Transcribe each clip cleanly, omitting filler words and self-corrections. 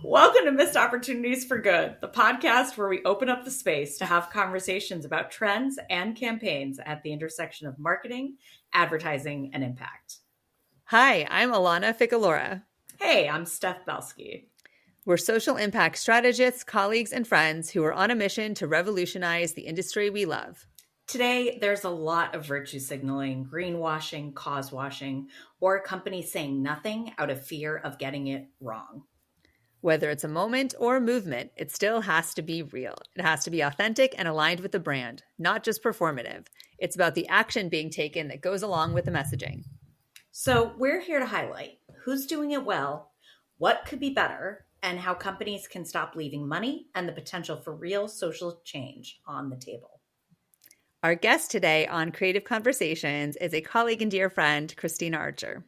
Welcome to Missed Opportunities for Good, the podcast where we open up the space to have conversations about trends and campaigns at the intersection of marketing, advertising, and impact. Hi, I'm Alana Ficalora. Hey, I'm Steph Belsky. We're social impact strategists, colleagues, and friends who are on a mission to revolutionize the industry we love. Today, there's a lot of virtue signaling, greenwashing, cause washing, or companies saying nothing out of fear of getting it wrong. Whether it's a moment or a movement, it still has to be real. It has to be authentic and aligned with the brand, not just performative. It's about the action being taken that goes along with the messaging. So we're here to highlight who's doing it well, what could be better, and how companies can stop leaving money and the potential for real social change on the table. Our guest today on Creative Conversations is a colleague and dear friend, Kristyna Archer.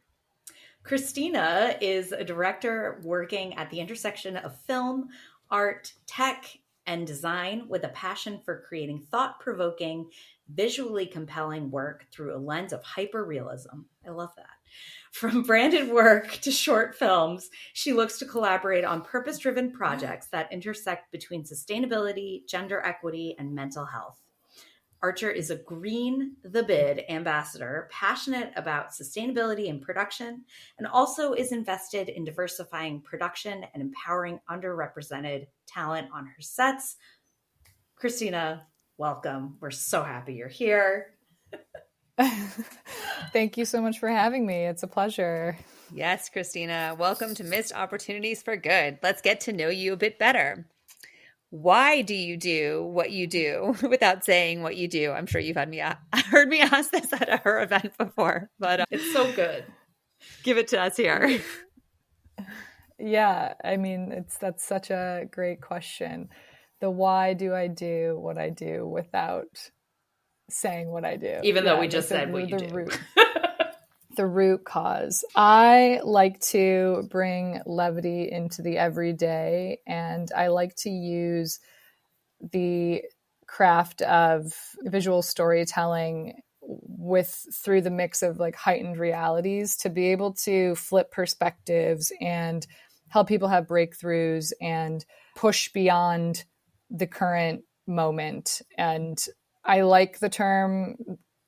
Kristyna is a director working at the intersection of film, art, tech, and design with a passion for creating thought-provoking, visually compelling work through a lens of hyper-realism. I love that. From branded work to short films, she looks to collaborate on purpose-driven projects that intersect between sustainability, gender equity, and mental health. Archer is a Green the Bid ambassador, passionate about sustainability in production, and also is invested in diversifying production and empowering underrepresented talent on her sets. Kristyna, welcome. We're so happy you're here. Thank you so much for having me. It's a pleasure. Yes, Kristyna. Welcome to Missed Opportunities for Good. Let's get to know you a bit better. Why do you do what you do without saying what you do? I'm sure you've heard me ask this at her event before, but it's so good. Give it to us here. Yeah, I mean, that's such a great question. The why do I do what I do without saying what I do? Even though we just said what you do. The root cause. I like to bring levity into the everyday, and I like to use the craft of visual storytelling through the mix of like heightened realities to be able to flip perspectives and help people have breakthroughs and push beyond the current moment. And I like the term,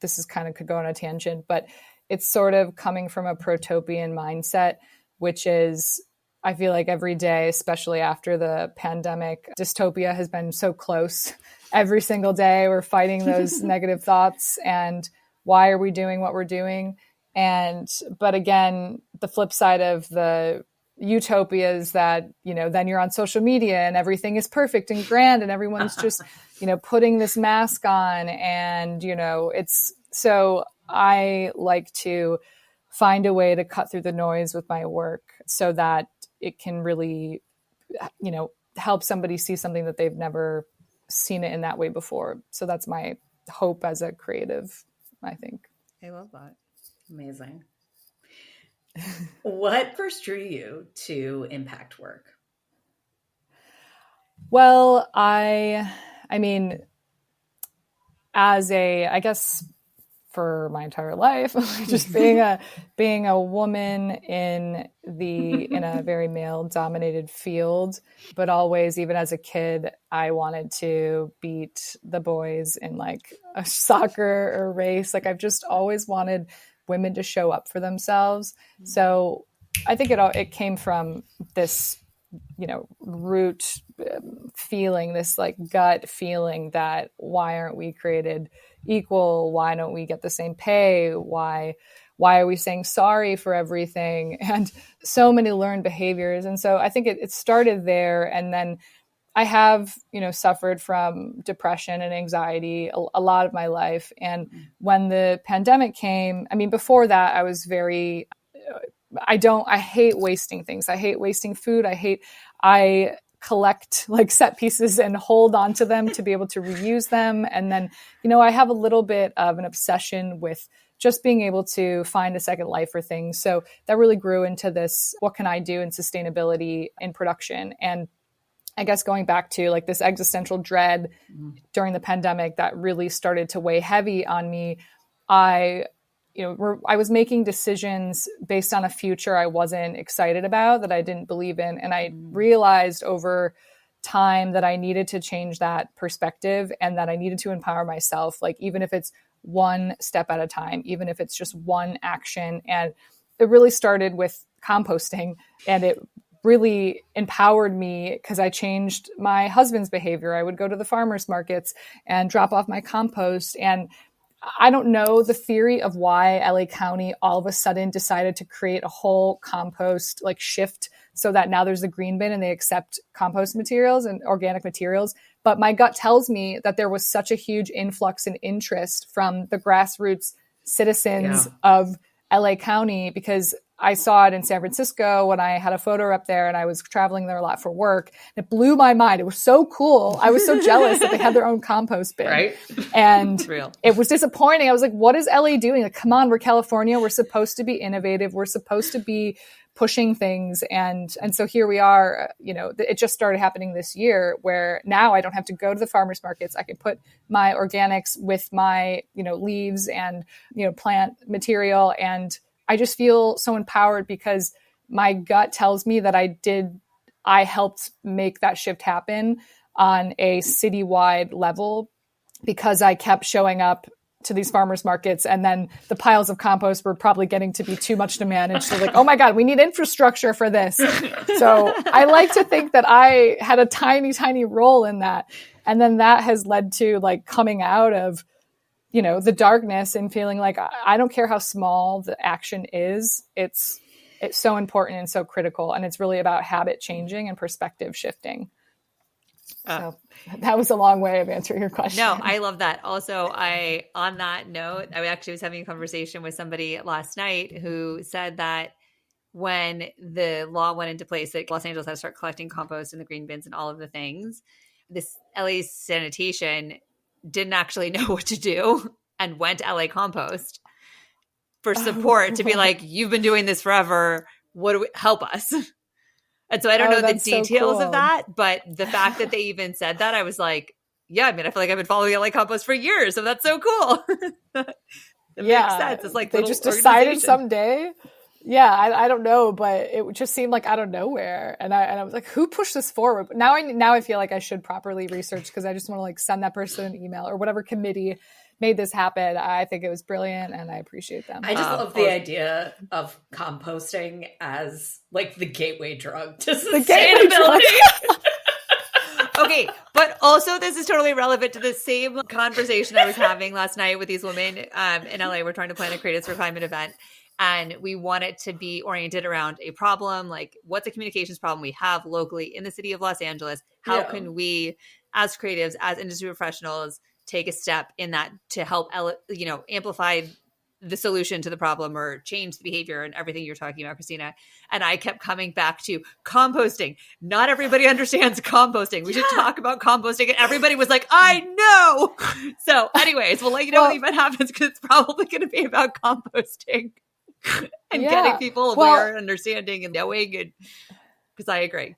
this is kind of could go on a tangent, but it's sort of coming from a protopian mindset, which is, I feel like every day, especially after the pandemic, dystopia has been so close. Every single day, we're fighting those negative thoughts and why are we doing what we're doing? But again, the flip side of the utopia is that, then you're on social media and everything is perfect and grand and everyone's just, putting this mask on and, it's so I like to find a way to cut through the noise with my work so that it can really, help somebody see something that they've never seen it in that way before. So that's my hope as a creative, I think. I love that. Amazing. What first drew you to impact work? Well, I mean, I guess for my entire life, just being a woman in a very male dominated field, but always, even as a kid, I wanted to beat the boys in like a soccer or race. Like I've just always wanted women to show up for themselves. So I think it came from this, root feeling, this like gut feeling that why aren't we created equal? Why don't we get the same pay? Why are we saying sorry for everything? And so many learned behaviors. And so I think it started there. And then I have, suffered from depression and anxiety a lot of my life. And when the pandemic came, before that, I was I hate wasting things. I hate wasting food. I collect like set pieces and hold on to them to be able to reuse them. And then, I have a little bit of an obsession with just being able to find a second life for things. So that really grew into this, what can I do in sustainability in production? And I guess going back to like this existential dread during the pandemic that really started to weigh heavy on me, I was making decisions based on a future I wasn't excited about, that I didn't believe in. And I realized over time that I needed to change that perspective and that I needed to empower myself, like even if it's one step at a time, even if it's just one action. And it really started with composting, and it really empowered me because I changed my husband's behavior. I would go to the farmers markets and drop off my compost. And I don't know the theory of why LA County all of a sudden decided to create a whole compost like shift so that now there's a green bin and they accept compost materials and organic materials. But my gut tells me that there was such a huge influx in interest from the grassroots citizens of LA County, because I saw it in San Francisco when I had a photo up there and I was traveling there a lot for work. It blew my mind. It was so cool. I was so jealous that they had their own compost bin. Right? And it was disappointing. I was like, what is LA doing? Like, come on, we're California. We're supposed to be innovative. We're supposed to be pushing things. And so here we are, it just started happening this year where now I don't have to go to the farmers markets. I can put my organics with my, leaves and, plant material. And I just feel so empowered because my gut tells me that I helped make that shift happen on a citywide level because I kept showing up to these farmers markets, and then the piles of compost were probably getting to be too much to manage. So like, oh my God, we need infrastructure for this. So I like to think that I had a tiny, tiny role in that. And then that has led to like coming out of, the darkness and feeling like I don't care how small the action is. It's so important and so critical. And it's really about habit changing and perspective shifting. So that was a long way of answering your question. No, I love that. Also, on that note, I actually was having a conversation with somebody last night who said that when the law went into place that Los Angeles had to start collecting compost in the green bins and all of the things, this LA sanitation didn't actually know what to do and went to LA Compost for support to be like, you've been doing this forever. Help us. And so I don't know the details of that, but the fact that they even said that, I was like, yeah, I feel like I've been following LA Compost for years. So that's so cool. That makes sense. It's like they just decided someday. Yeah, I don't know, but it just seemed like out of nowhere. And I was like, who pushed this forward? But now I feel like I should properly research because I just want to like send that person an email or whatever committee made this happen. I think it was brilliant and I appreciate them. I just love the idea of composting as like the gateway drug to sustainability. Okay, but also this is totally relevant to the same conversation I was having last night with these women in LA. We're trying to plan a Creatives for Climate event. And we want it to be oriented around a problem, like what's a communications problem we have locally in the city of Los Angeles? How can we, as creatives, as industry professionals, take a step in that to help, amplify the solution to the problem or change the behavior and everything you're talking about, Kristyna. And I kept coming back to composting. Not everybody understands composting. We should talk about composting. And everybody was like, I know. So anyways, we'll let you know when the event happens because it's probably going to be about composting. And getting people aware and understanding and knowing, and because I agree.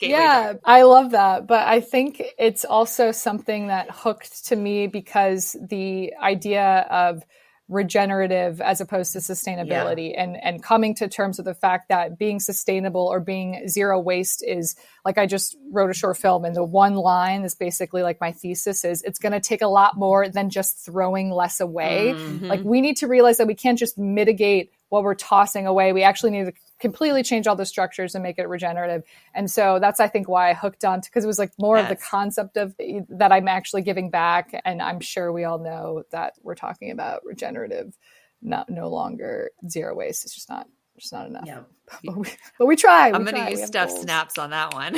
I love that. But I think it's also something that hooked to me because the idea of regenerative as opposed to sustainability and coming to terms with the fact that being sustainable or being zero waste is like, I just wrote a short film and the one line is basically like my thesis is it's going to take a lot more than just throwing less away. Mm-hmm. Like we need to realize that we can't just mitigate what we're tossing away. We actually need to completely change all the structures and make it regenerative. And so that's, I think, why I hooked on to, because it was like more of the concept of that I'm actually giving back. And I'm sure we all know that we're talking about regenerative, no longer zero waste. It's just not enough. Yeah. But we try. I'm going to use Steph snaps on that one.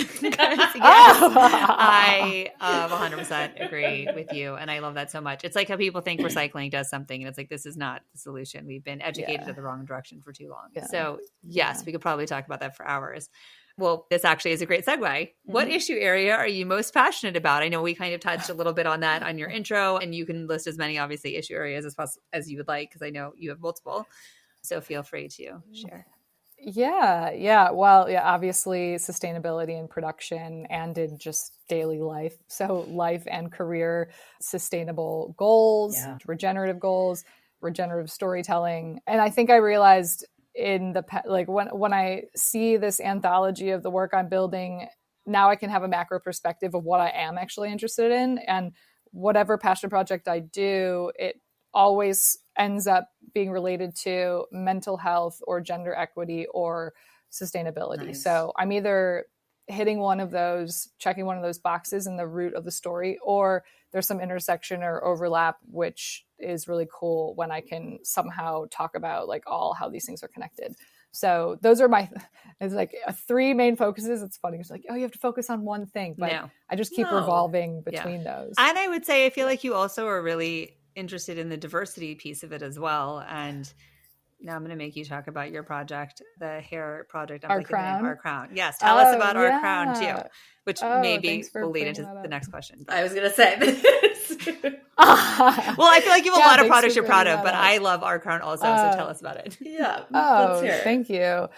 I 100% agree with you. And I love that so much. It's like how people think recycling does something. And it's like, this is not the solution. We've been educated in the wrong direction for too long. Yeah. So yes, we could probably talk about that for hours. Well, this actually is a great segue. Mm-hmm. What issue area are you most passionate about? I know we kind of touched a little bit on that on your intro, and you can list as many, obviously, issue areas as you would like, because I know you have multiple. So feel free to share. Yeah. Well, yeah, obviously sustainability in production and in just daily life. So life and career, sustainable goals, regenerative goals, regenerative storytelling. And I think I realized in the like when I see this anthology of the work I'm building, now I can have a macro perspective of what I am actually interested in, and whatever passion project I do, it always ends up being related to mental health or gender equity or sustainability. Nice. So I'm either hitting one of those, checking one of those boxes in the root of the story, or there's some intersection or overlap, which is really cool when I can somehow talk about like all how these things are connected. So those are it's like three main focuses. It's funny. It's like, oh, you have to focus on one thing, but I just keep revolving between those. And I would say, I feel like you also are really interested in the diversity piece of it as well. And now I'm going to make you talk about your project, the hair project. Our Crown. Our Crown. Yes. Tell us about Our Crown too, which maybe will lead into the next question. I was going to say this. Well, I feel like you have a lot of products you're proud of, but I love Our Crown also. So tell us about it. Yeah. Oh, thank you.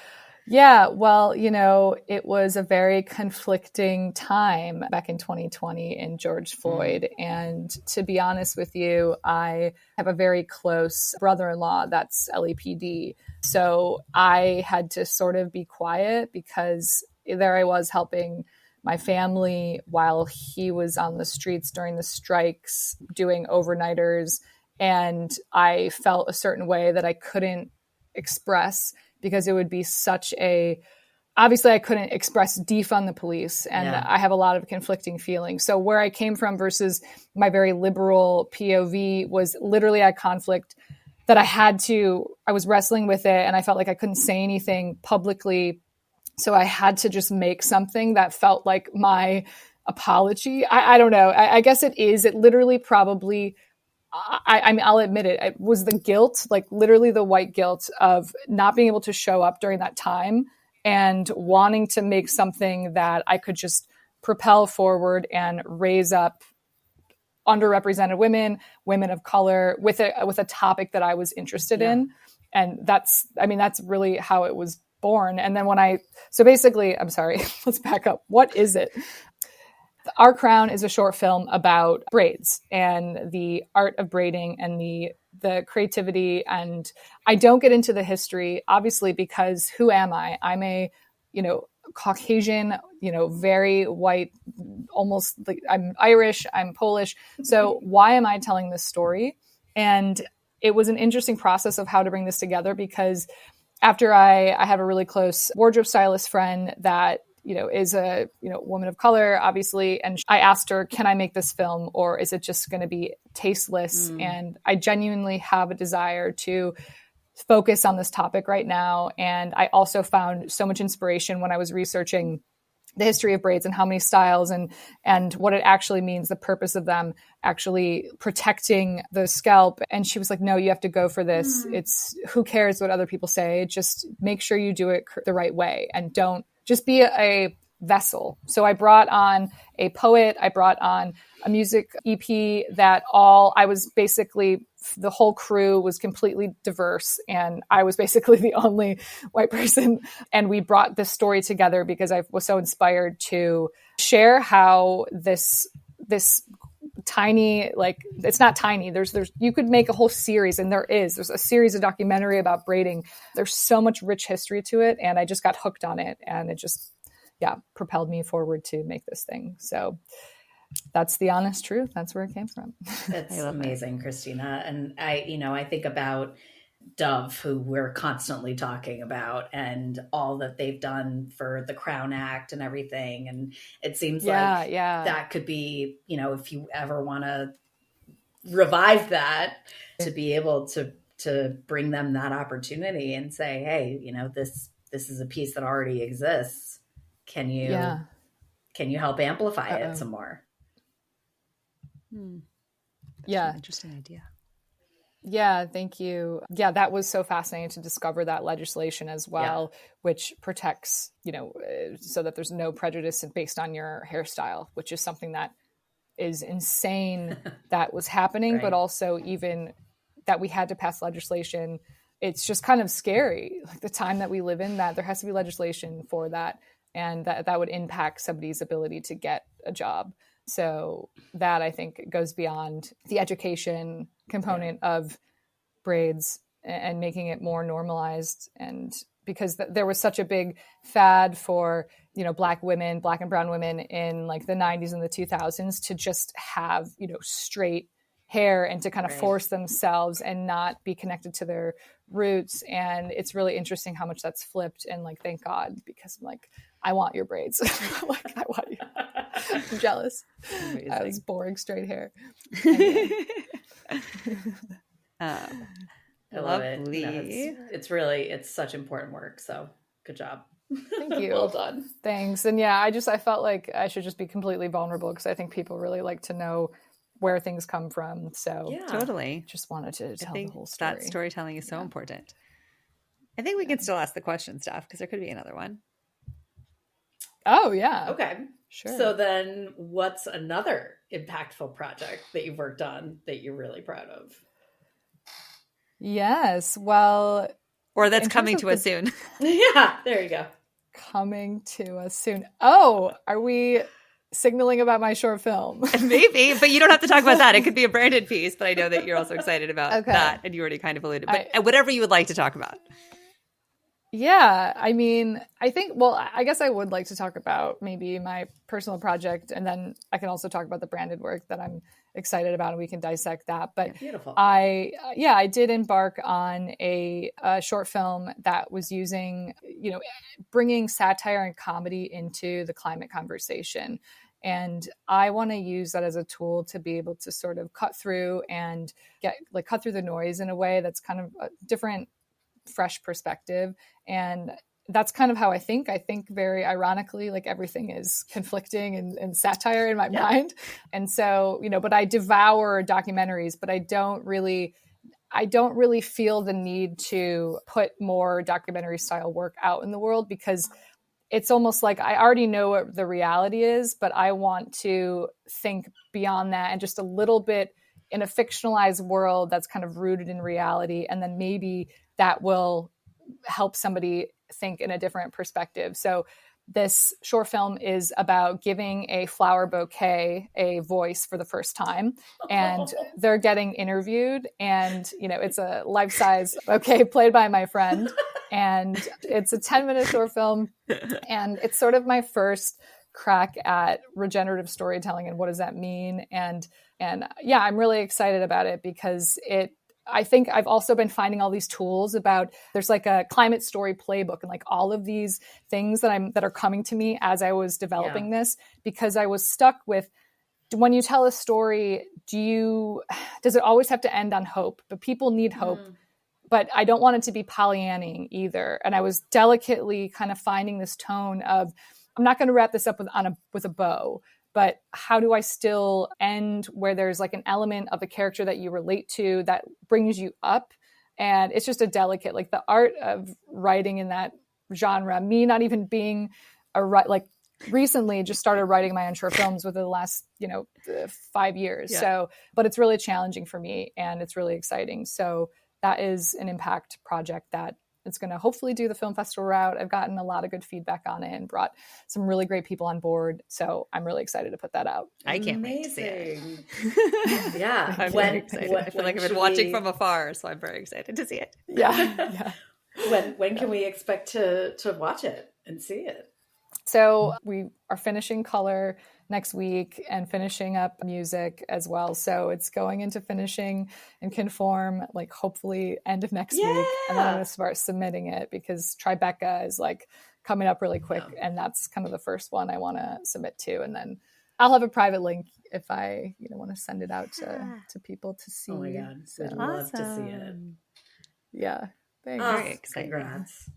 Yeah, well, it was a very conflicting time back in 2020 in George Floyd. And to be honest with you, I have a very close brother-in-law that's LAPD. So I had to sort of be quiet because there I was helping my family while he was on the streets during the strikes, doing overnighters. And I felt a certain way that I couldn't express, because it would be obviously I couldn't express defund the police, and I have a lot of conflicting feelings. So where I came from versus my very liberal POV was literally a conflict that I was wrestling with it, and I felt like I couldn't say anything publicly. So I had to just make something that felt like my apology. I don't know. I guess it literally probably, I mean, I'll admit it. It was the guilt, like literally the white guilt of not being able to show up during that time and wanting to make something that I could just propel forward and raise up underrepresented women of color with a topic that I was interested in. And that's really how it was born. And then so basically, I'm sorry, let's back up. What is it? Our Crown is a short film about braids and the art of braiding and the creativity. And I don't get into the history, obviously, because who am I? I'm a, Caucasian, very white, almost like I'm Irish, I'm Polish. So why am I telling this story? And it was an interesting process of how to bring this together, because after I have a really close wardrobe stylist friend that is a woman of color, obviously, and I asked her, can I make this film, or is it just going to be tasteless? And I genuinely have a desire to focus on this topic right now. And I also found so much inspiration when I was researching the history of braids and how many styles and what it actually means, the purpose of them actually protecting the scalp. And she was like, no, you have to go for this. It's, who cares what other people say? Just make sure you do it the right way and don't just be a vessel. So I brought on a poet, I brought on a music EP the whole crew was completely diverse, and I was basically the only white person. And we brought this story together because I was so inspired to share how this tiny, like, it's not tiny. There's you could make a whole series, and there's a series of documentary about braiding. There's so much rich history to it, and I just got hooked on it, and it just propelled me forward to make this thing. So that's the honest truth. That's where it came from. It's amazing, Kristyna. And I think about Dove, who we're constantly talking about, and all that they've done for the Crown Act and everything. And it seems like that could be, if you ever want to revive that, to be able to bring them that opportunity and say, hey, this is a piece that already exists. Can you help amplify it some more? That's an interesting idea. Yeah, thank you. Yeah, that was so fascinating to discover that legislation as well, which protects, so that there's no prejudice based on your hairstyle, which is something that is insane that was happening, but also even that we had to pass legislation it's just kind of scary, like the time that we live in, that there has to be legislation for that, and that would impact somebody's ability to get a job. So that, I think, goes beyond the education component of braids and making it more normalized. And because there was such a big fad for, you know, Black women, Black and brown women in like the 90s and the 2000s to just have, you know, straight hair and to kind of force themselves and not be connected to their roots. And it's really interesting how much that's flipped. And like, thank God, because I'm like, I want your braids. Like, I want you. I'm jealous. Amazing. I was boring straight hair. Anyway. I love it. No, it's such important work. So good job. Thank you. Well done. Thanks. And yeah, I felt like I should just be completely vulnerable, because I think people really like to know where things come from. So totally. Just wanted to tell the whole story. That storytelling is so important. I think we can still ask the question stuff, because there could be another one. Oh, yeah. Okay. Sure. So then what's another impactful project that you've worked on that you're really proud of? Yes. Well, or that's coming to us soon. Yeah, there you go. Coming to us soon. Oh, are we signaling about my short film? Maybe, but you don't have to talk about that. It could be a branded piece, but I know that you're also excited about that, and you already kind of alluded. But whatever you would like to talk about. Yeah, I mean, I think, well, I guess I would like to talk about maybe my personal project, and then I can also talk about the branded work that I'm excited about, and we can dissect that. But beautiful. I did embark on a short film that was using, you know, bringing satire and comedy into the climate conversation. And I want to use that as a tool to be able to sort of cut through the noise in a way that's kind of a different, fresh perspective. And that's kind of how I think. I think very ironically, like everything is conflicting and satire in my mind. And so, you know, but I devour documentaries, but I don't really feel the need to put more documentary style work out in the world, because it's almost like I already know what the reality is, but I want to think beyond that and just a little bit in a fictionalized world that's kind of rooted in reality. And then maybe that will help somebody think in a different perspective. So this short film is about giving a flower bouquet a voice for the first time, and they're getting interviewed, and, you know, it's a life-size bouquet played by my friend, and it's a 10-minute short film, and it's sort of my first crack at regenerative storytelling and what does that mean. And yeah, I'm really excited about it, because I think I've also been finding all these tools about, there's like a climate story playbook and like all of these things that are coming to me as I was developing this, because I was stuck with, when you tell a story, does it always have to end on hope? But people need hope, but I don't want it to be Pollyanning either. And I was delicately kind of finding this tone of, I'm not going to wrap this up with a bow, but how do I still end where there's like an element of a character that you relate to that brings you up? And it's just a delicate, like the art of writing in that genre, me not even being recently just started writing my own short films within the last, 5 years. Yeah. So, but it's really challenging for me and it's really exciting. So that is an impact project that it's going to hopefully do the film festival route. I've gotten a lot of good feedback on it and brought some really great people on board. So I'm really excited to put that out. I can't wait to see it. Yeah. I'm very excited. I feel like I've been watching from afar, so I'm very excited to see it. Yeah. When can we expect to watch it and see it? So we are finishing color next week and finishing up music as well. So it's going into finishing and conform, like hopefully end of next week. And then I'm going to start submitting it because Tribeca is like coming up really quick. Yeah. And that's kind of the first one I want to submit to. And then I'll have a private link if I want to send it out to people to see. Oh my God. So, I'd love to see it. Yeah. Thanks. Very exciting. Congrats.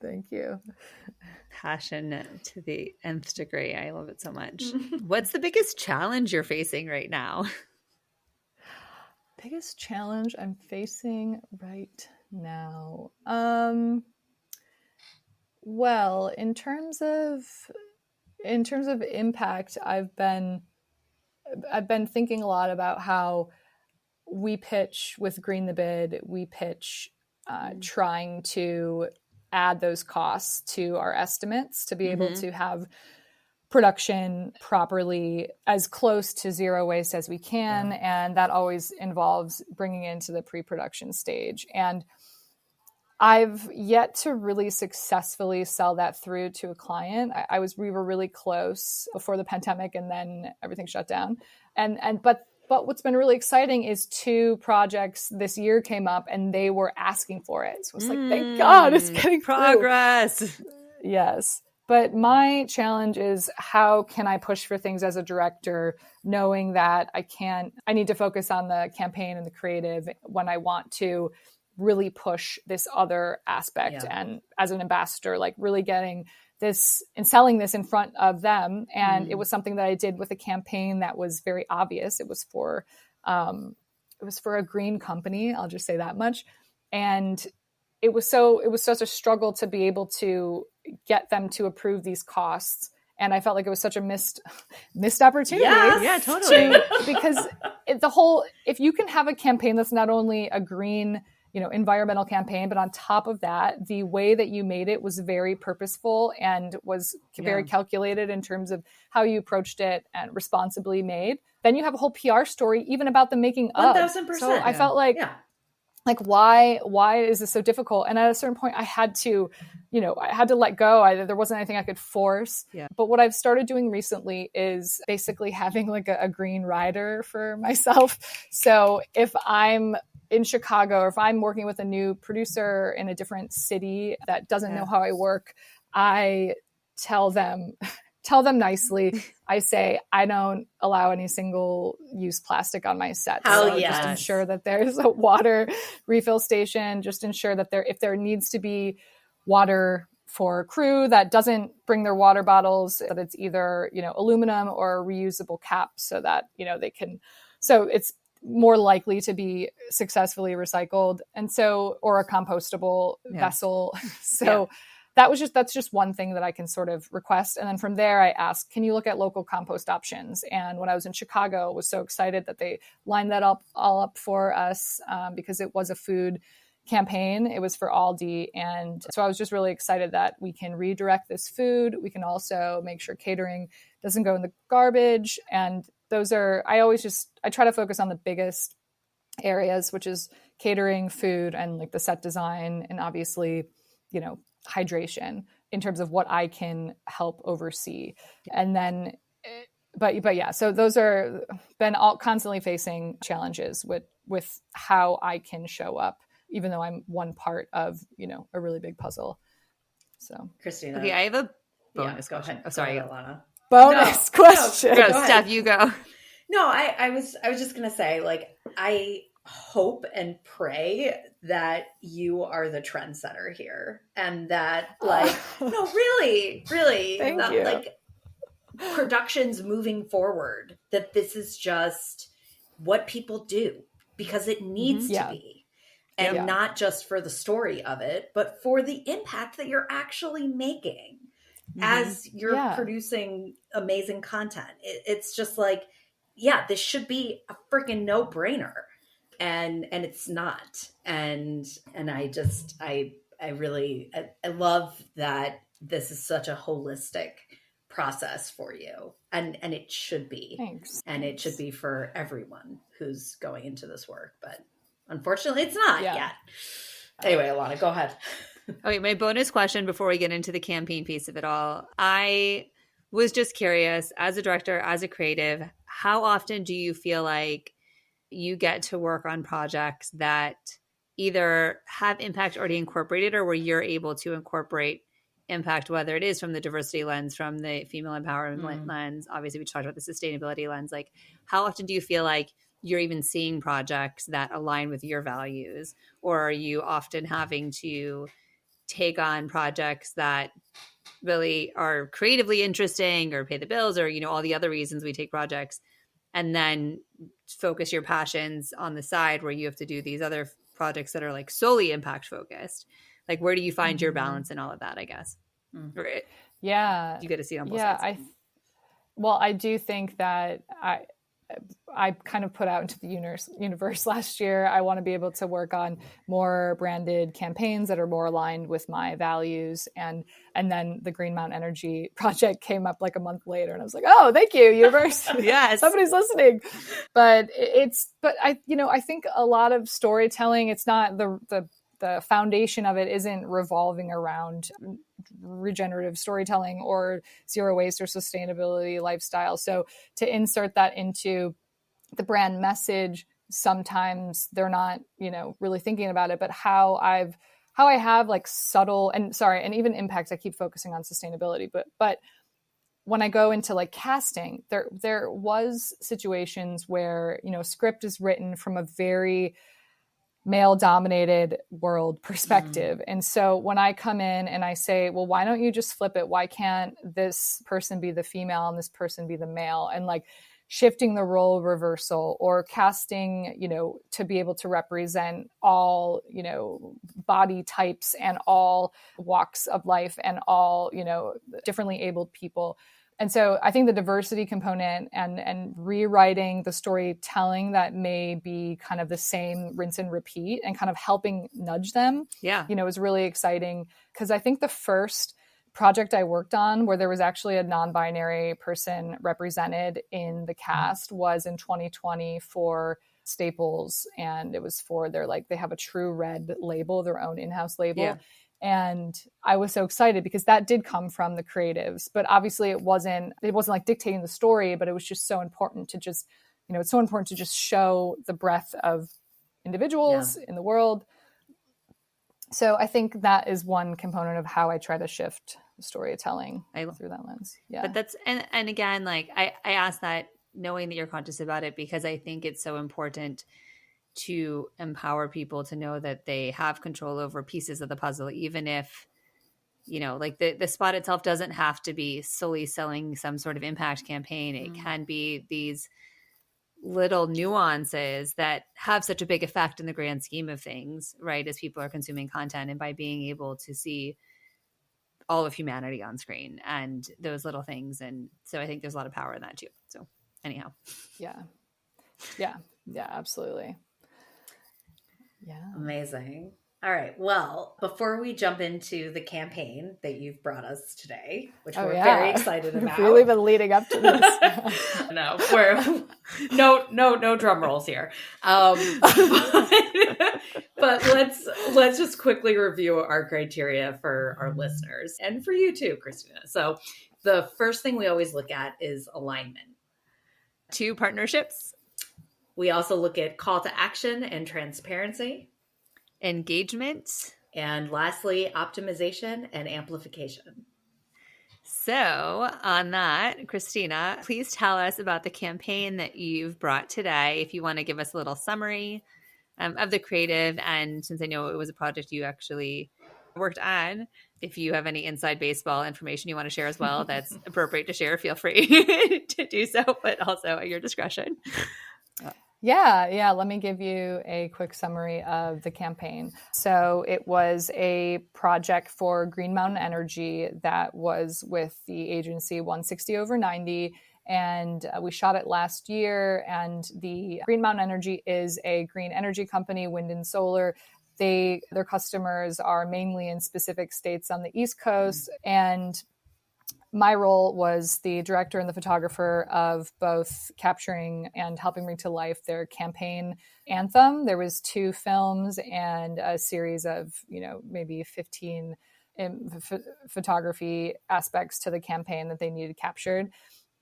Thank you. Passion to the nth degree. I love it so much. What's the biggest challenge you're facing right now? Biggest challenge I'm facing right now. Well, in terms of impact, I've been thinking a lot about how we pitch with Green the Bid. We pitch trying to add those costs to our estimates to be able to have production properly as close to zero waste as we can. And that always involves bringing it into the pre-production stage. And I've yet to really successfully sell that through to a client. We were really close before the pandemic, and then everything shut down. But what's been really exciting is 2 projects this year came up and they were asking for it. So it's like, thank God it's getting progress. Through. Yes. But my challenge is, how can I push for things as a director, knowing that I need to focus on the campaign and the creative when I want to really push this other aspect. And as an ambassador, like really getting this and selling this in front of them. And it was something that I did with a campaign that was very obvious. It was for a green company. I'll just say that much. And it was such a struggle to be able to get them to approve these costs. And I felt like it was such a missed opportunity. Yeah, totally. Because if you can have a campaign that's not only a green, environmental campaign, but on top of that, the way that you made it was very purposeful and was very calculated in terms of how you approached it and responsibly made. Then you have a whole PR story, even about the making of. 1000%. So I felt like why is this so difficult? And at a certain point I had to let go. There wasn't anything I could force. Yeah. But what I've started doing recently is basically having like a green rider for myself. So if I'm in Chicago, or if I'm working with a new producer in a different city that doesn't know how I work, I tell them nicely. I say, I don't allow any single use plastic on my set. Just ensure that there's a water refill station. Just ensure that if there needs to be water for crew that doesn't bring their water bottles, that it's either, aluminum or reusable caps so that, they can, so it's more likely to be successfully recycled. And so, or a compostable vessel. So that's just one thing that I can sort of request. And then from there, I ask, can you look at local compost options? And when I was in Chicago, I was so excited that they lined that all up for us because it was a food campaign. It was for Aldi. And so I was just really excited that we can redirect this food. We can also make sure catering doesn't go in the garbage. And I try to focus on the biggest areas, which is catering, food, and like the set design, and obviously, hydration in terms of what I can help oversee. And then, but yeah, so those are been all constantly facing challenges with how I can show up, even though I'm one part of, a really big puzzle. So Kristyna. Okay, I have a bonus go question. ahead. Oh, sorry. Alana. Bonus question. Go, Steph, you go. No, I was just going to say, like, I hope and pray that you are the trendsetter here, and that no, really Thank you. like productions moving forward, that this is just what people do because it needs to be, and not just for the story of it, but for the impact that you're actually making as you're producing amazing content. It's just like, this should be a freaking no-brainer. And it's not. And I love that this is such a holistic process for you. And it should be. Thanks. And it should be for everyone who's going into this work. But unfortunately, it's not yet. Anyway, Alana, go ahead. Okay, my bonus question before we get into the campaign piece of it all. I was just curious, as a director, as a creative, how often do you feel like you get to work on projects that either have impact already incorporated, or where you're able to incorporate impact, whether it is from the diversity lens, from the female empowerment lens? Obviously, we talked about the sustainability lens. Like, how often do you feel like you're even seeing projects that align with your values? Or are you often having to take on projects that really are creatively interesting or pay the bills, or, all the other reasons we take projects, and then focus your passions on the side where you have to do these other projects that are like solely impact focused? Like, where do you find your balance in all of that, I guess? Or you get to see it on both sides. I do think that I kind of put out into the universe last year. I want to be able to work on more branded campaigns that are more aligned with my values. And then the Green Mountain Energy project came up like a month later, and I was like, oh, thank you, universe. Yes. Somebody's listening. But I think a lot of storytelling, it's not the foundation of it isn't revolving around regenerative storytelling or zero waste or sustainability lifestyle. So to insert that into the brand message, sometimes they're not, really thinking about it, but how I have like subtle and even impact. I keep focusing on sustainability, but when I go into like casting, there was situations where, script is written from a very male dominated world perspective. And so when I come in and I say, well, why don't you just flip it? Why can't this person be the female and this person be the male? And like shifting the role reversal, or casting, to be able to represent all, body types and all walks of life and all, differently abled people. And so I think the diversity component and rewriting the storytelling that may be kind of the same rinse and repeat and kind of helping nudge them, is really exciting. Because I think the first project I worked on where there was actually a non-binary person represented in the cast was in 2020 for Staples. And it was for they have a True Red label, their own in-house label. Yeah. And I was so excited because that did come from the creatives, but obviously it wasn't like dictating the story, but it was just so important to just, it's so important to just show the breadth of individuals in the world. So I think that is one component of how I try to shift storytelling through that lens. Yeah. But that's, and again, like I ask that knowing that you're conscious about it, because I think it's so important to empower people to know that they have control over pieces of the puzzle, even if, like the spot itself doesn't have to be solely selling some sort of impact campaign. It can be these little nuances that have such a big effect in the grand scheme of things, right? As people are consuming content, and by being able to see all of humanity on screen and those little things. And so I think there's a lot of power in that too. So anyhow. Yeah, absolutely. Yeah. Amazing. All right. Well, before we jump into the campaign that you've brought us today, which we're very excited about. We've really been leading up to this. No drum rolls here. But let's just quickly review our criteria for our listeners and for you too, Kristyna. So the first thing we always look at is alignment. 2, partnerships. We also look at call to action and transparency. Engagement. And lastly, optimization and amplification. So on that, Kristyna, please tell us about the campaign that you've brought today. If you want to give us a little summary of the creative, and since I know it was a project you actually worked on, if you have any inside baseball information you want to share as well, that's appropriate to share, feel free to do so, but also at your discretion. Yeah. Let me give you a quick summary of the campaign. So it was a project for Green Mountain Energy that was with the agency 160/90. And we shot it last year. And the Green Mountain Energy is a green energy company, wind and solar. Their customers are mainly in specific states on the East Coast. And my role was the director and the photographer of both capturing and helping bring to life their campaign anthem. There was 2 films and a series of, maybe 15 photography aspects to the campaign that they needed captured.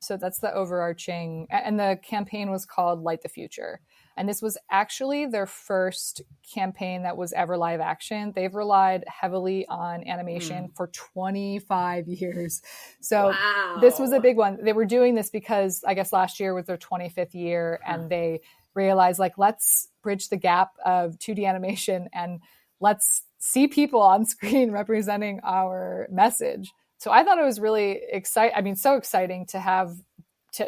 So that's the overarching, and the campaign was called Light the Future. And this was actually their first campaign that was ever live action. They've relied heavily on animation for 25 years. So This was a big one. They were doing this because I guess last year was their 25th year, and they realized let's bridge the gap of 2D animation and let's see people on screen representing our message. So I thought it was really so exciting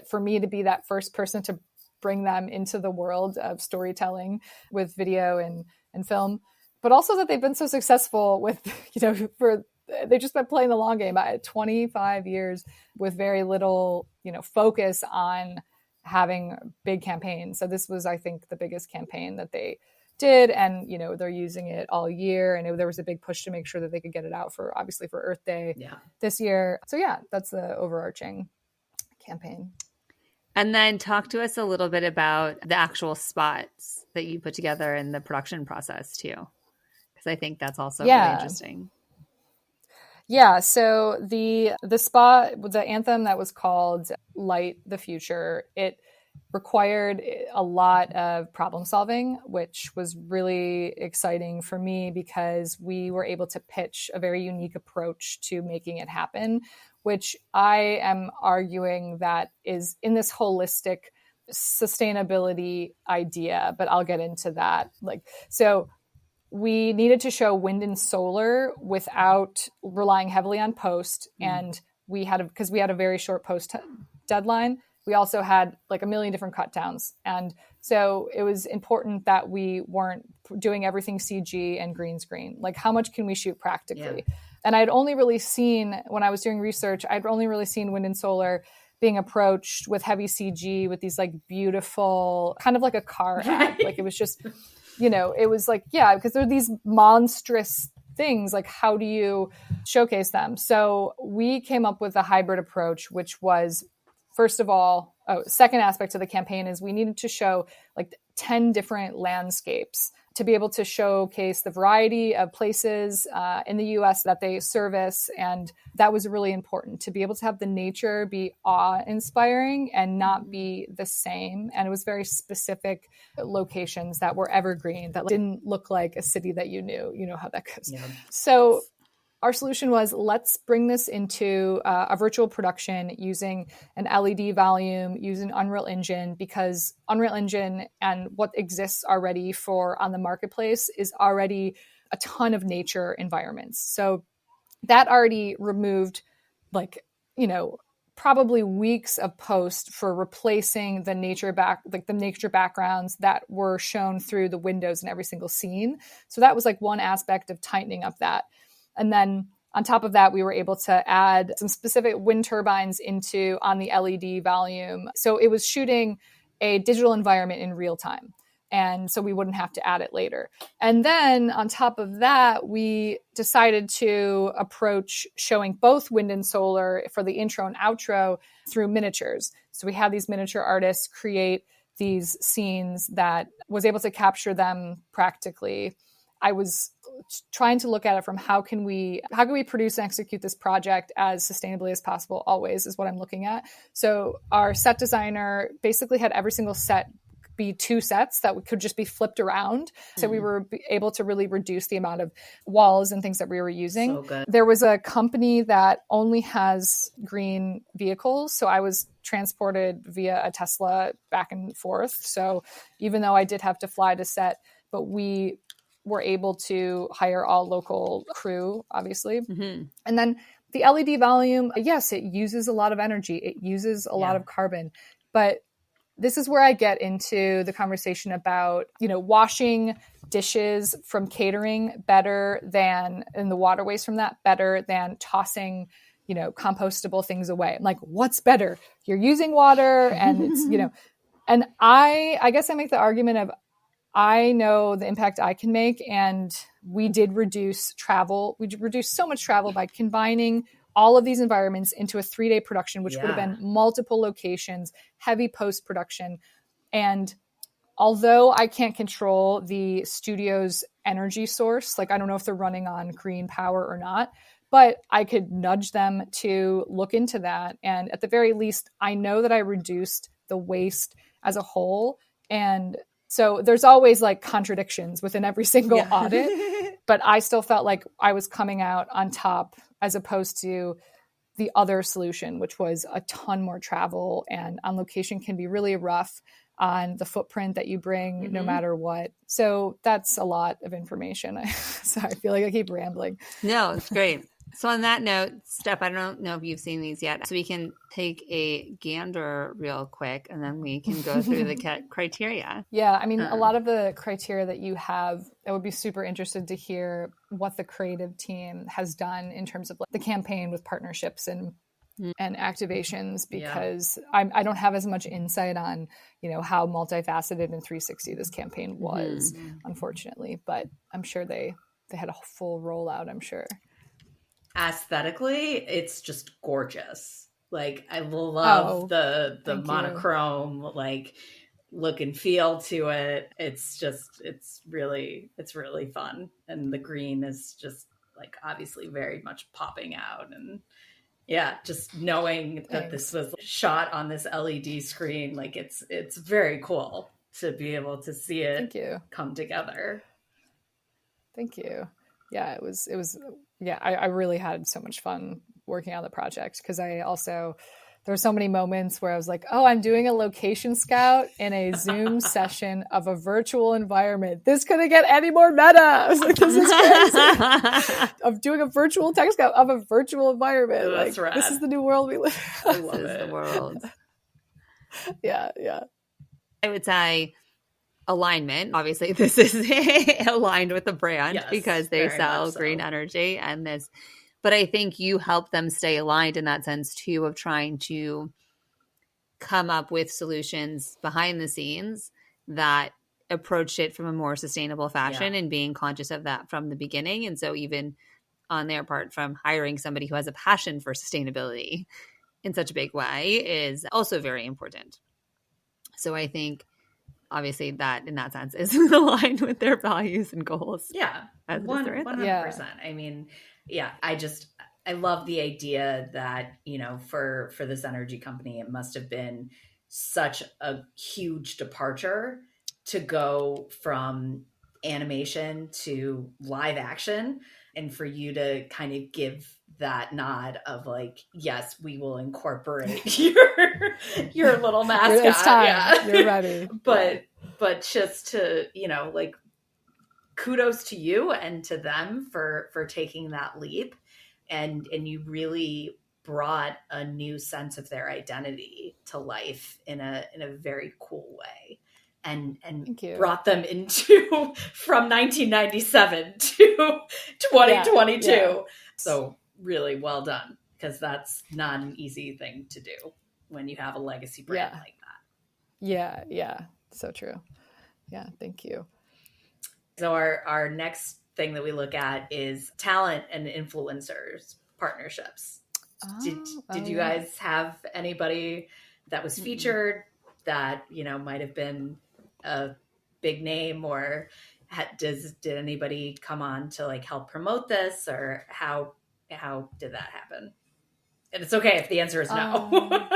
for me to be that first person to bring them into the world of storytelling with video and film, but also that they've been so successful with, they've just been playing the long game at 25 years with very little, focus on having big campaigns. So this was, I think, the biggest campaign that they did. And, they're using it all year. And there was a big push to make sure that they could get it out for Earth Day this year. So yeah, that's the overarching campaign. And then talk to us a little bit about the actual spots that you put together in the production process too, because I think that's also really interesting. Yeah, so the spot, the anthem that was called Light the Future, it required a lot of problem solving, which was really exciting for me because we were able to pitch a very unique approach to making it happen, which I am arguing that is in this holistic sustainability idea, but I'll get into that. So we needed to show wind and solar without relying heavily on post. And because we had a very short post deadline, we also had like a million different cut downs. And so it was important that we weren't doing everything CG and green screen. Like, how much can we shoot practically? Yeah. And I'd only really seen, when I was doing research, I'd only really seen wind and solar being approached with heavy CG with these like beautiful, kind of like a car ad. Like it was just, it was like, yeah, because there are these monstrous things, like how do you showcase them? So we came up with a hybrid approach, which was, first of all, second aspect of the campaign is we needed to show like 10 different landscapes to be able to showcase the variety of places in the US that they service. And that was really important, to be able to have the nature be awe-inspiring and not be the same. And it was very specific locations that were evergreen, that didn't look like a city that you knew. You know how that goes. Yeah. So our solution was, let's bring this into a virtual production using an LED volume, using Unreal Engine, because Unreal Engine and what exists already on the marketplace is already a ton of nature environments. So that already removed probably weeks of post for replacing the nature backgrounds that were shown through the windows in every single scene. So that was like one aspect of tightening up that. And then on top of that, we were able to add some specific wind turbines on the LED volume. So it was shooting a digital environment in real time. And so we wouldn't have to add it later. And then on top of that, we decided to approach showing both wind and solar for the intro and outro through miniatures. So we had these miniature artists create these scenes that was able to capture them practically. I was trying to look at it from how can we produce and execute this project as sustainably as possible, always, is what I'm looking at. So our set designer basically had every single set be two sets that could just be flipped around. So we were able to really reduce the amount of walls and things that we were using. So good. There was a company that only has green vehicles. So I was transported via a Tesla back and forth. So even though I did have to fly to set, but we were able to hire all local crew, obviously. Mm-hmm. And then the LED volume, yes, it uses a lot of energy. It uses a lot of carbon. But this is where I get into the conversation about, washing dishes from catering and the water waste from that better than tossing, compostable things away. I'm like, what's better? You're using water and it's, and I guess I make the argument of, I know the impact I can make, and we did reduce travel. We reduced so much travel by combining all of these environments into a 3-day production, which would have been multiple locations, heavy post-production. And although I can't control the studio's energy source, like I don't know if they're running on green power or not, but I could nudge them to look into that. And at the very least, I know that I reduced the waste as a whole. And so there's always like contradictions within every single audit, but I still felt like I was coming out on top as opposed to the other solution, which was a ton more travel, and on location can be really rough on the footprint that you bring no matter what. So that's a lot of information. So I feel like I keep rambling. No, it's great. So on that note, Steph, I don't know if you've seen these yet. So we can take a gander real quick, and then we can go through the criteria. Yeah, I mean, a lot of the criteria that you have, I would be super interested to hear what the creative team has done in terms of like the campaign with partnerships and and activations, because I don't have as much insight on, how multifaceted and 360 this campaign was, unfortunately. But I'm sure they had a full rollout, I'm sure. Aesthetically, it's just gorgeous. Like, I love the monochrome, like, look and feel to it. It's really fun. And the green is just, like, obviously very much popping out. And yeah, just knowing that this was shot on this LED screen, like, it's very cool to be able to see it come together. Thank you. Yeah, it was I really had so much fun working on the project, because there were so many moments where I was like, oh, I'm doing a location scout in a Zoom session of a virtual environment. This couldn't get any more meta. I was like, this is crazy. I'm doing a virtual tech scout of a virtual environment. Oh, that's rad. This is the new world we live in. I love it. The world. Yeah. I would say alignment. Obviously, this is aligned with the brand, because they sell green energy and this. But I think you help them stay aligned in that sense too, of trying to come up with solutions behind the scenes that approach it from a more sustainable fashion, and being conscious of that from the beginning. And so even on their part, from hiring somebody who has a passion for sustainability in such a big way is also very important. So I think obviously that in that sense is aligned with their values and goals. Yeah, 100%. I mean, I love the idea that, for this energy company, it must have been such a huge departure to go from animation to live action, and for you to kind of give that nod of like, yes, we will incorporate your little mascot. It's time. Yeah. You're ready. But just to, like, kudos to you and to them for taking that leap, and you really brought a new sense of their identity to life in a very cool way, and brought them into from 1997 to 2022. Yeah. So really well done, because that's not an easy thing to do when you have a legacy brand like that. Yeah. So true. Yeah. Thank you. So our next thing that we look at is talent and influencers partnerships. Did you guys have anybody that was featured that, might have been a big name, or did anybody come on to like help promote this, or how did that happen? And it's okay if the answer is no.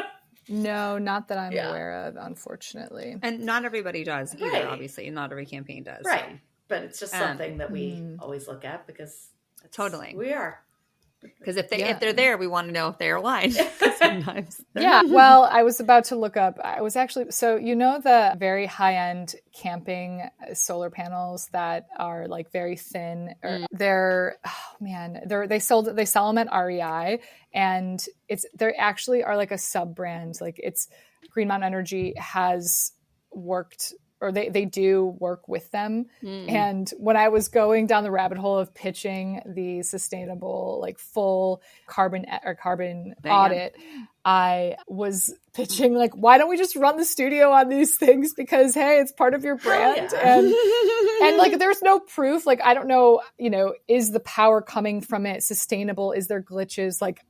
No, not that I'm aware of, unfortunately. And not everybody does either, right. Obviously. Not every campaign does. Right. So. But it's just something that we always look at, because we are. Because if they're there, we want to know if they're aligned. Sometimes. Yeah. Well, I was about to look up. I was actually, so the very high-end camping solar panels that are like very thin. They sell them at REI, and they actually are like a sub brand. Like, it's Green Mountain Energy has worked, or they do work with them. And when I was going down the rabbit hole of pitching the sustainable, like full carbon audit, I was pitching like, why don't we just run the studio on these things? Because, hey, it's part of your brand. And like, there's no proof. Like, I don't know, is the power coming from it sustainable? Is there glitches? Like,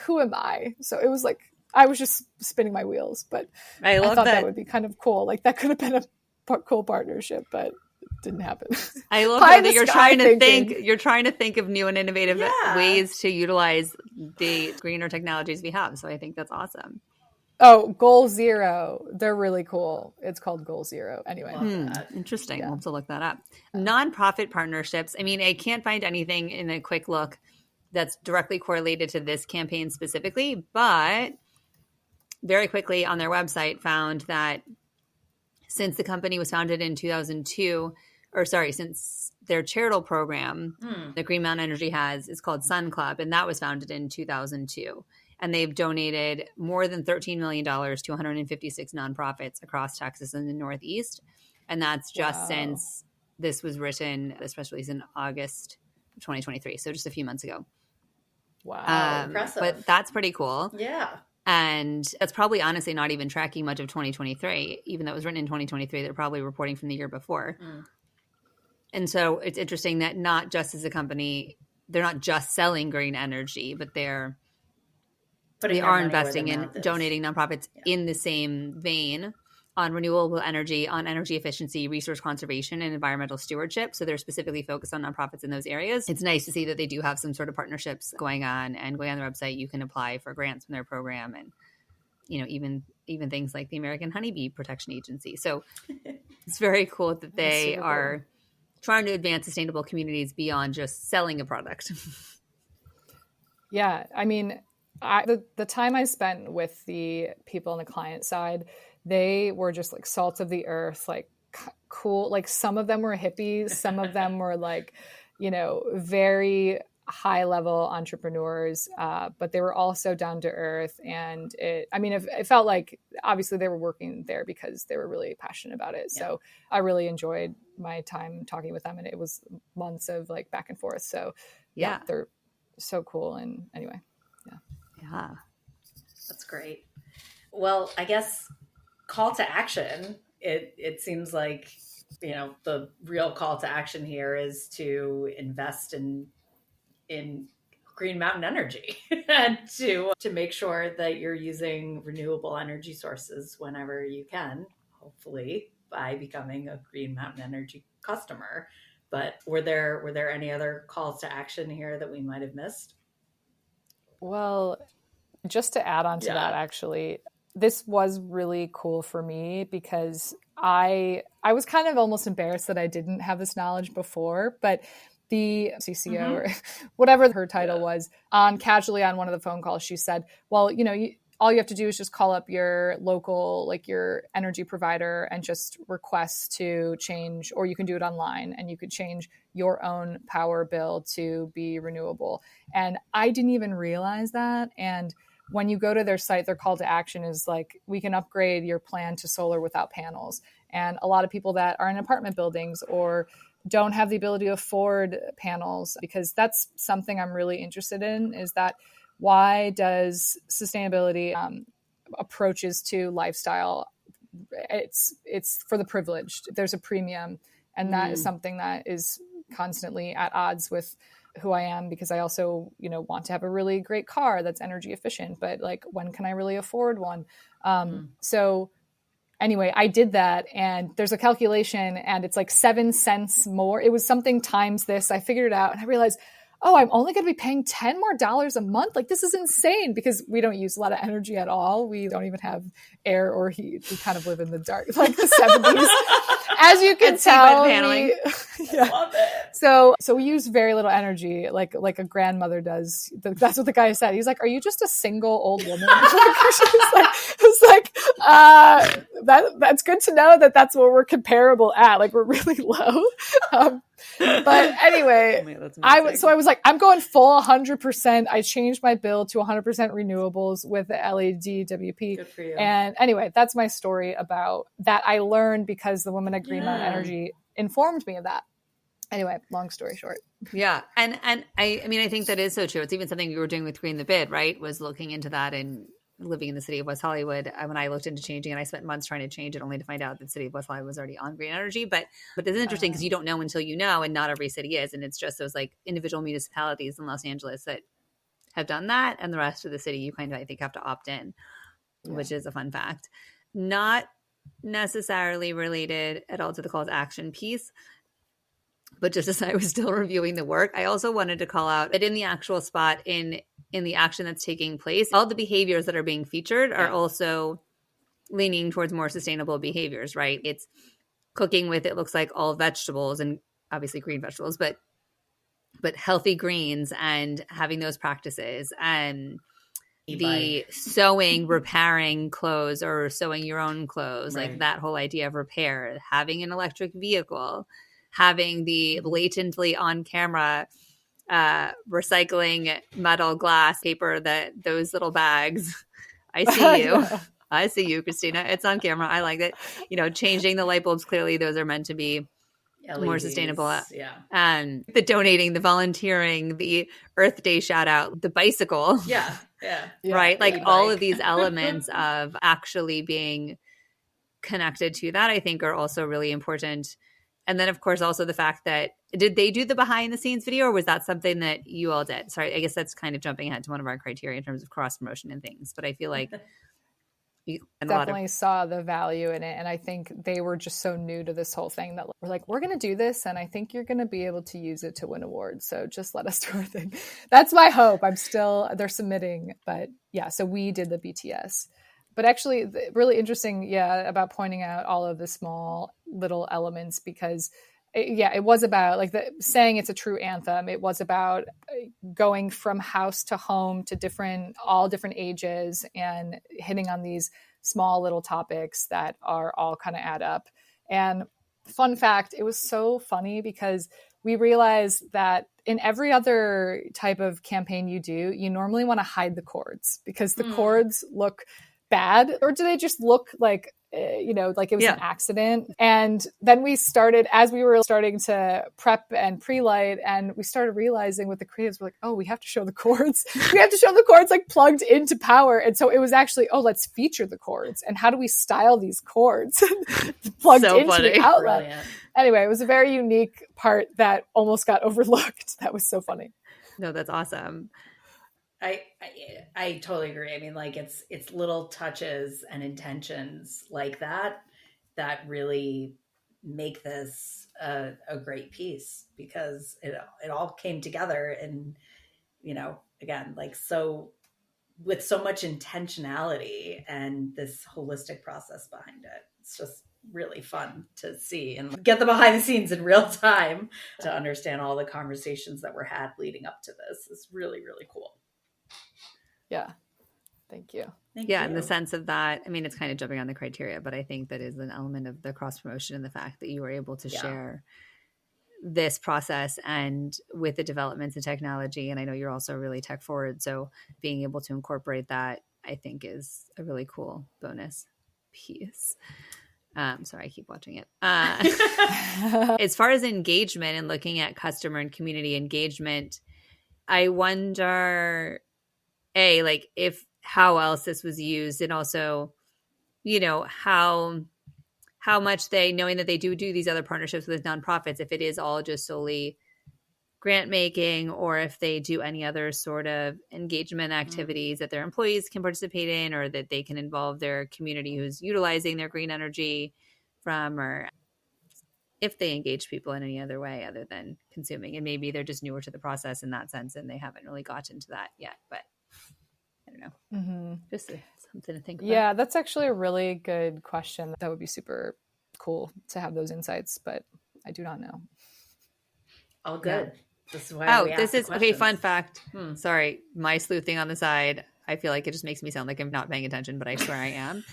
who am I? So it was like, I was just spinning my wheels, but I thought that would be kind of cool. Like, that could have been a cool partnership, but it didn't happen. I love that you're trying to think. You're trying to think of new and innovative ways to utilize the greener technologies we have. So I think that's awesome. Oh, Goal Zero. They're really cool. It's called Goal Zero. Anyway. Interesting. We'll have to look that up. Nonprofit partnerships. I mean, I can't find anything in a quick look that's directly correlated to this campaign specifically, but very quickly on their website found that since the company was founded in 2002, since their charitable program that Green Mountain Energy has is called Sun Club, and that was founded in 2002. And they've donated more than $13 million to 156 nonprofits across Texas and the Northeast. And that's just since this was written, this press release in August 2023, so just a few months ago. Wow. Impressive. But that's pretty cool. Yeah. And that's probably honestly not even tracking much of 2023, even though it was written in 2023. They're probably reporting from the year before. And so it's interesting that not just as a company, they're not just selling green energy, but they are investing in donating nonprofits in the same vein on renewable energy, on energy efficiency, resource conservation, and environmental stewardship. So they're specifically focused on nonprofits in those areas. It's nice to see that they do have some sort of partnerships going on, and going on their website, you can apply for grants from their program, and even things like the American Honeybee Protection Agency. So it's very cool that they are trying to advance sustainable communities beyond just selling a product. Yeah. I mean, the time I spent with the people on the client side, they were just like salt of the earth, like cool. Like some of them were hippies. Some of them were like, very high level entrepreneurs. But they were also down to earth. And it felt like obviously they were working there because they were really passionate about it. Yeah. So I really enjoyed my time talking with them, and it was months of like back and forth. So yeah, they're so cool. And anyway, yeah, that's great. Well, I guess call to action, it seems like, the real call to action here is to invest in Green Mountain Energy and to make sure that you're using renewable energy sources whenever you can, hopefully by becoming a Green Mountain Energy customer. But were there any other calls to action here that we might have missed? Well, just to add on to that, actually, this was really cool for me because I was kind of almost embarrassed that I didn't have this knowledge before, but the CCO or whatever her title was, casually on one of the phone calls, she said, well, all you have to do is just call up your local, like your energy provider, and just request to change, or you can do it online and you could change your own power bill to be renewable. And I didn't even realize that. And when you go to their site, their call to action is like, we can upgrade your plan to solar without panels. And a lot of people that are in apartment buildings or don't have the ability to afford panels, because that's something I'm really interested in, is that why does sustainability approaches to lifestyle, it's for the privileged. There's a premium, and that is something that is constantly at odds with who I am, because I also, want to have a really great car that's energy efficient, but like, when can I really afford one? So anyway, I did that, and there's a calculation, and it's like 7 cents more. It was something times this. I figured it out, and I realized, oh, I'm only going to be paying $10 more a month. Like, this is insane, because we don't use a lot of energy at all. We don't even have air or heat. We kind of live in the dark, like the 70s. As you can tell, I love it. So we use very little energy, like a grandmother does. That's what the guy said. He's like, "Are you just a single old woman?" That's good to know that that's what we're comparable at. Like, we're really low. But anyway, I was like, I'm going full 100%. I changed my bill to 100% renewables with the LED WP. Good for you. And anyway, that's my story about that. I learned because the woman at Green Mountain Energy informed me of that. Anyway, long story short. Yeah. And I think that is so true. It's even something we were doing with Green the Bid, right? Was looking into that and living in the city of West Hollywood. When I looked into changing it, I spent months trying to change it, only to find out that the city of West Hollywood was already on green energy. But this is interesting because you don't know until you know, and not every city is. And it's just those like individual municipalities in Los Angeles that have done that. And the rest of the city, you kind of, I think, have to opt in, which is a fun fact. Not necessarily related at all to the call to action piece. But just as I was still reviewing the work, I also wanted to call out that in the actual spot, in the action that's taking place, all the behaviors that are being featured are also leaning towards more sustainable behaviors, right? It's cooking with, it looks like, all vegetables, and obviously green vegetables, but healthy greens, and having those practices, and the sewing, repairing clothes, or sewing your own clothes, like that whole idea of repair, having an electric vehicle, having the blatantly on camera recycling metal, glass, paper, those little bags. I see you. I see you, Kristyna. It's on camera. I like it. Changing the light bulbs. Clearly those are meant to be more sustainable. Yeah. The donating, the volunteering, the Earth Day shout out, the bicycle. Yeah. Right? Like E-bike. all of these elements of actually being connected to that, I think, are also really important. And then, of course, also the fact that, did they do the behind the scenes video, or was that something that you all did? Sorry, I guess that's kind of jumping ahead to one of our criteria in terms of cross promotion and things. But I feel like you definitely saw the value in it. And I think they were just so new to this whole thing that we're like, we're going to do this. And I think you're going to be able to use it to win awards. So just let us do our thing. That's my hope. They're submitting. But yeah, so we did the BTS. But actually, really interesting, about pointing out all of the small little elements, because it was about saying it's a true anthem. It was about going from house to home to all different ages and hitting on these small little topics that are all kind of add up. And fun fact, it was so funny because we realized that in every other type of campaign you do, you normally want to hide the cords because the cords look bad, or do they just look like like it was an accident? And then as we were starting to prep and pre-light, and we started realizing with the creatives, we're like, oh, we have to show the cords. We have to show the cords like plugged into power. And so it was actually, let's feature the cords, and how do we style these cords plugged into the outlet? Brilliant. Anyway, it was a very unique part that almost got overlooked. That was so funny. No, that's awesome. I totally agree. I mean, like it's little touches and intentions like that really make this a great piece, because it all came together, and again, like so with so much intentionality and this holistic process behind it. It's just really fun to see and get the behind the scenes in real time to understand all the conversations that were had leading up to this. Is really, really cool. Yeah. Thank you. In the sense of that, I mean, it's kind of jumping on the criteria, but I think that is an element of the cross promotion and the fact that you were able to share this process and with the developments in technology. And I know you're also really tech forward. So being able to incorporate that, I think, is a really cool bonus piece. Sorry, I keep watching it. As far as engagement and looking at customer and community engagement, I wonder, if how else this was used, and also, how much they, knowing that they do these other partnerships with nonprofits, if it is all just solely grant making, or if they do any other sort of engagement activities that their employees can participate in, or that they can involve their community who's utilizing their green energy from, or if they engage people in any other way other than consuming. And maybe they're just newer to the process in that sense, and they haven't really gotten to that yet, but I don't know. Mm-hmm. Just something to think about. Yeah, that's actually a really good question. That would be super cool to have those insights, but I do not know. All good. Yeah. This is why this is okay. Fun fact. Sorry, my sleuthing on the side. I feel like it just makes me sound like I'm not paying attention, but I swear I am.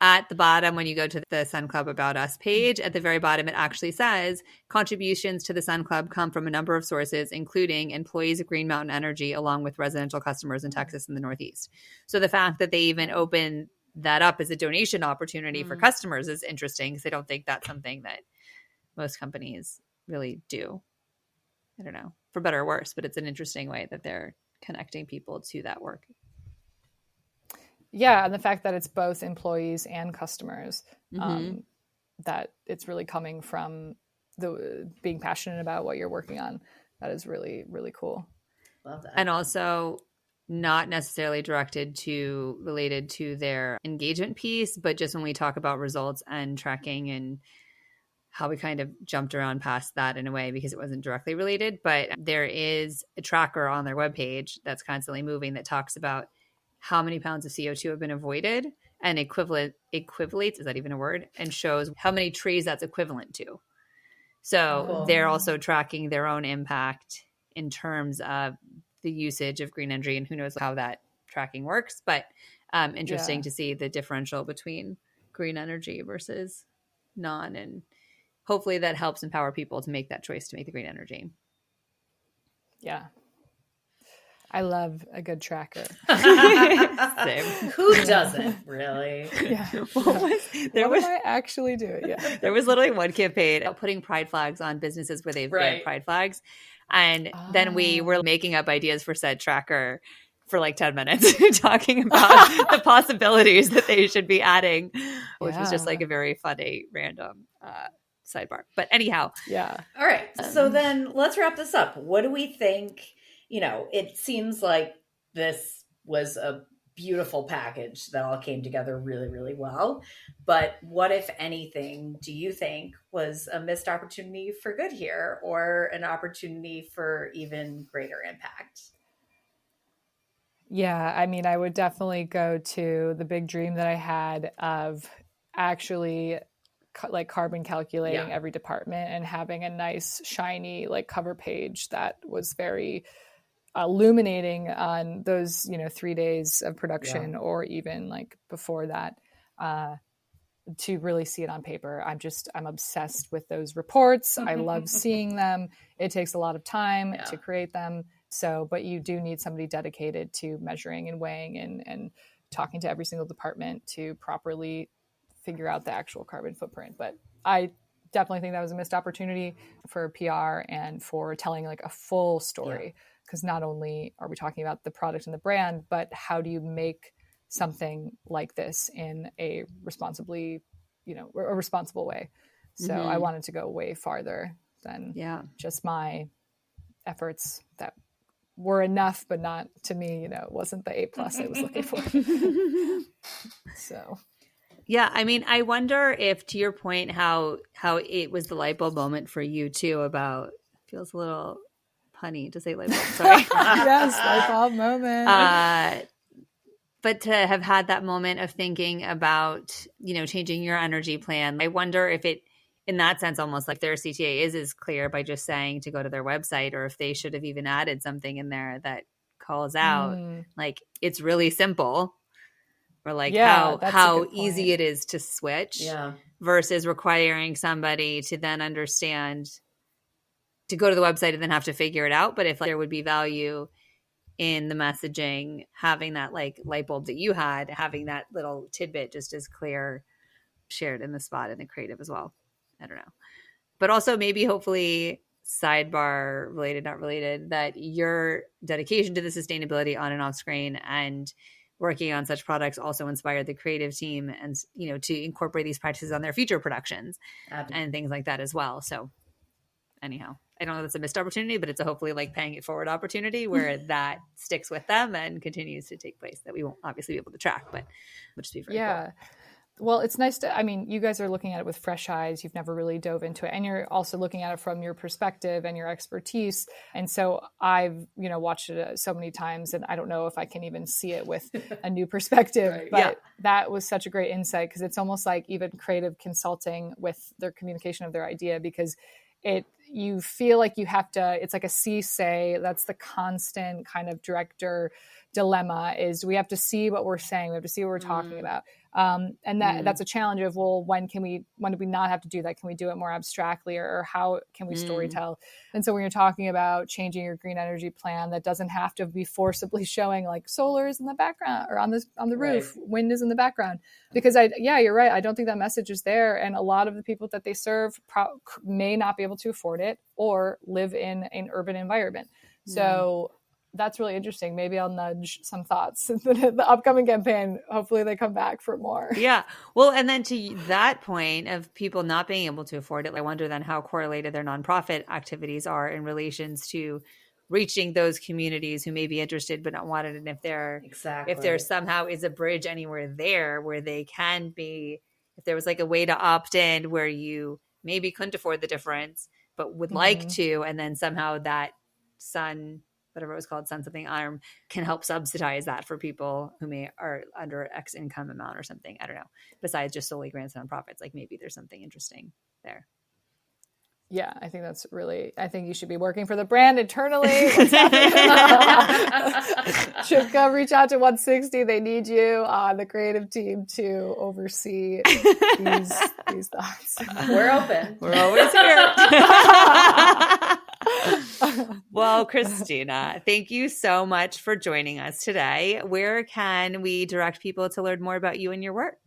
At the bottom, when you go to the Sun Club About Us page, at the very bottom, it actually says contributions to the Sun Club come from a number of sources, including employees of Green Mountain Energy, along with residential customers in Texas and the Northeast. So the fact that they even open that up as a donation opportunity for customers is interesting, because I don't think that's something that most companies really do. I don't know, for better or worse, but it's an interesting way that they're connecting people to that work. Yeah, and the fact that it's both employees and customers, that it's really coming from the being passionate about what you're working on. That is really, really cool. Love that. And also not necessarily related to their engagement piece, but just when we talk about results and tracking, and how we kind of jumped around past that in a way because it wasn't directly related. But there is a tracker on their webpage that's constantly moving that talks about how many pounds of CO2 have been avoided, and equates, is that even a word? And shows how many trees that's equivalent to. So they're also tracking their own impact in terms of the usage of green energy, and who knows how that tracking works. But interesting to see the differential between green energy versus non, and hopefully that helps empower people to make that choice to make the green energy. Yeah. I love a good tracker. Same. Who doesn't, really? Yeah. What What am I actually doing? Yeah. There was literally one campaign about putting pride flags on businesses where they have Right. pride flags. And then we were making up ideas for said tracker for like 10 minutes, talking about the possibilities that they should be adding, which was just like a very funny, random sidebar. But anyhow. Yeah. All right. So then let's wrap this up. What do we think? You know, it seems like this was a beautiful package that all came together really, really well. But what, if anything, do you think was a missed opportunity for good here, or an opportunity for even greater impact? Yeah, I mean, I would definitely go to the big dream that I had of actually like carbon calculating every department and having a nice shiny like cover page that was very illuminating on those 3 days of production or even like before that, to really see it on paper. I'm obsessed with those reports. I love seeing them. It takes a lot of time to create them. So, but you do need somebody dedicated to measuring and weighing and talking to every single department to properly figure out the actual carbon footprint. But I definitely think that was a missed opportunity for PR and for telling like a full story. Because not only are we talking about the product and the brand, but how do you make something like this in a responsible way. So I wanted to go way farther than just my efforts that were enough, but not, to me, it wasn't the A+ I was looking for. So. Yeah, I mean, I wonder if, to your point, how it was the light bulb moment for you too. About, feels a little punny to say light bulb. Sorry. Yes, light bulb moment. But to have had that moment of thinking about, changing your energy plan, I wonder if it, in that sense, almost like their CTA is as clear by just saying to go to their website, or if they should have even added something in there that calls out, like, it's really simple, or like how easy it is to switch versus requiring somebody to then understand, to go to the website and then have to figure it out. But if there would be value in the messaging, having that like light bulb that you had, having that little tidbit just as clear, shared in the spot and the creative as well. I don't know. But also maybe hopefully sidebar related, not related, that your dedication to the sustainability on and off screen and working on such products also inspired the creative team and, to incorporate these practices on their future productions and things like that as well. So anyhow, I don't know if it's a missed opportunity, but it's a hopefully like paying it forward opportunity where that sticks with them and continues to take place, that we won't obviously be able to track, but would just be very cool. Well, it's nice to, you guys are looking at it with fresh eyes. You've never really dove into it. And you're also looking at it from your perspective and your expertise. And so I've, watched it so many times, and I don't know if I can even see it with a new perspective, but that was such a great insight, because it's almost like even creative consulting with their communication of their idea, because you feel like you have to, it's like a say, that's the constant kind of director dilemma, is we have to see what we're saying. We have to see what we're talking about. And that's a challenge of, well, when do we not have to do that? Can we do it more abstractly, or how can we storytell? And so when you're talking about changing your green energy plan, that doesn't have to be forcibly showing like solar is in the background or on the roof, wind is in the background, because you're right. I don't think that message is there. And a lot of the people that they serve may not be able to afford it or live in an urban environment. So that's really interesting. Maybe I'll nudge some thoughts. The upcoming campaign, hopefully they come back for more. Yeah. Well, and then to that point of people not being able to afford it, I wonder then how correlated their nonprofit activities are in relations to reaching those communities who may be interested but not wanted. And if there somehow is a bridge anywhere there where they can be, if there was like a way to opt in where you maybe couldn't afford the difference but would like to, and then somehow that whatever it was called, Sun Something Arm, can help subsidize that for people who are under X income amount or something. I don't know. Besides just solely grants and nonprofits, like maybe there's something interesting there. Yeah, I think you should be working for the brand internally. What's happening? Should go reach out to 160. They need you on the creative team to oversee these thoughts. We're open. We're always here. Well, Kristyna, thank you so much for joining us today. Where can we direct people to learn more about you and your work?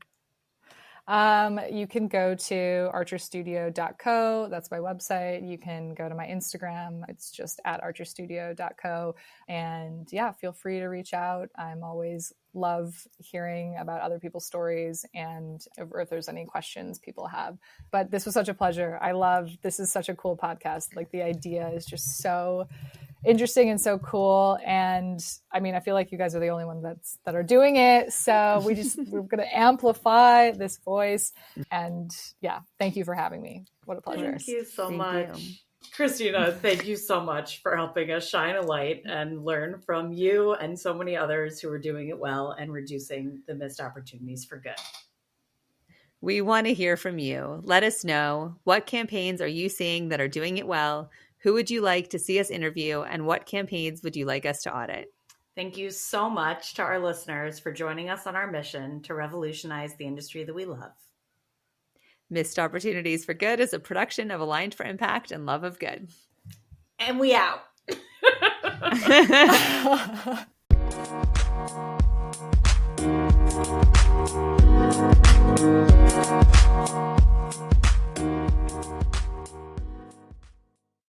You can go to archerstudio.co. That's my website. You can go to my Instagram. It's just at archerstudio.co. And yeah, feel free to reach out. I'm always love hearing about other people's stories and if there's any questions people have. But this was such a pleasure. This is such a cool podcast. Like the idea is just so interesting and so cool. And I mean, I feel like you guys are the only ones that are doing it. So we're going to amplify this voice. And yeah, thank you for having me. What a pleasure. Thank you so much. Kristyna, thank you so much for helping us shine a light and learn from you and so many others who are doing it well and reducing the missed opportunities for good. We want to hear from you. Let us know, what campaigns are you seeing that are doing it well? Who would you like to see us interview, and what campaigns would you like us to audit? Thank you so much to our listeners for joining us on our mission to revolutionize the industry that we love. Missed Opportunities for Good is a production of Aligned for Impact and Love of Good. And we out.